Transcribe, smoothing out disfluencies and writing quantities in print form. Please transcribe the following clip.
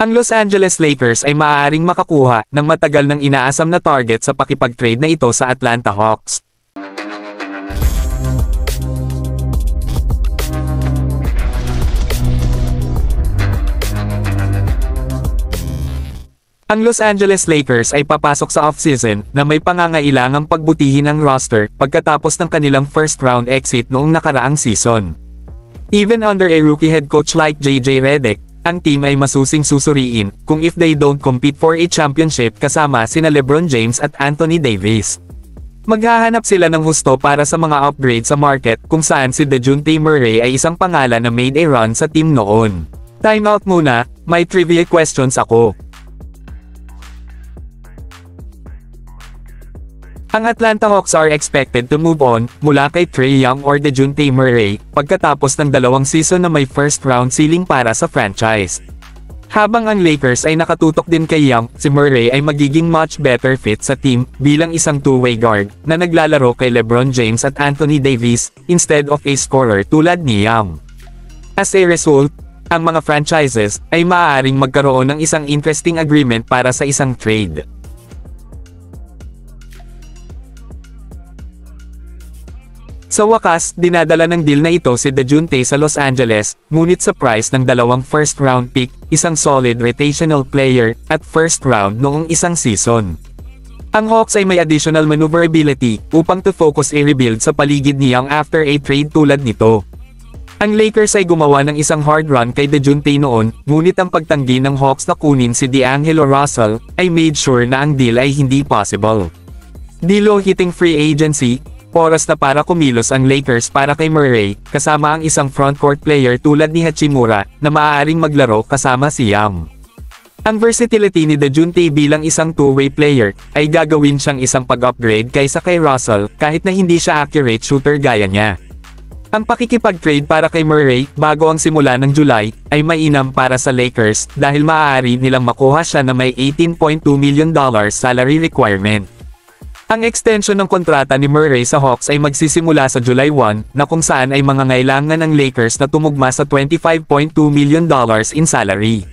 Ang Los Angeles Lakers ay maaaring makakuha ng matagal ng inaasam na target sa pakipag-trade na ito sa Atlanta Hawks. Ang Los Angeles Lakers ay papasok sa offseason na may pangangailangang pagbutihin ang roster pagkatapos ng kanilang first-round exit noong nakaraang season. Even under a rookie head coach like JJ Redick, ang team ay masusing susuriin kung if they don't compete for a championship kasama sina LeBron James at Anthony Davis. Maghahanap sila ng husto para sa mga upgrade sa market kung saan si DeJounte Murray ay isang pangalan na made a run sa team noon. Time out muna, may trivia questions ako. Ang Atlanta Hawks are expected to move on mula kay Trae Young or DeJounte Murray pagkatapos ng 2 season na may first-round ceiling para sa franchise. Habang ang Lakers ay nakatutok din kay Young, si Murray ay magiging much better fit sa team bilang isang two-way guard na naglalaro kay LeBron James at Anthony Davis instead of a scorer tulad ni Young. As a result, ang mga franchises ay maaaring magkaroon ng isang interesting agreement para sa isang trade. Sa wakas, dinadala ng deal na ito si DeJounte sa Los Angeles, ngunit sa price ng 2 first-round pick, isang solid rotational player, at first round noong isang season. Ang Hawks ay may additional maneuverability upang to focus a rebuild sa paligid ni Young after a trade tulad nito. Ang Lakers ay gumawa ng isang hard run kay DeJounte noon, ngunit ang pagtanggi ng Hawks na kunin si D'Angelo Russell ay made sure na ang deal ay hindi possible. Dilo hitting free agency, oras na para kumilos ang Lakers para kay Murray, kasama ang isang frontcourt player tulad ni Hachimura, na maaaring maglaro kasama si Young. Ang versatility ni DeJounte bilang isang two-way player, ay gagawin siyang isang pag-upgrade kaysa kay Russell, kahit na hindi siya accurate shooter gaya niya. Ang pakikipag-trade para kay Murray, bago ang simula ng July, ay mainam para sa Lakers, dahil maaari nilang makuha siya na may $18.2 million salary requirement. Ang extension ng kontrata ni Murray sa Hawks ay magsisimula sa July 1, na kung saan ay mangangailangan ng Lakers na tumugma sa $25.2 million in salary.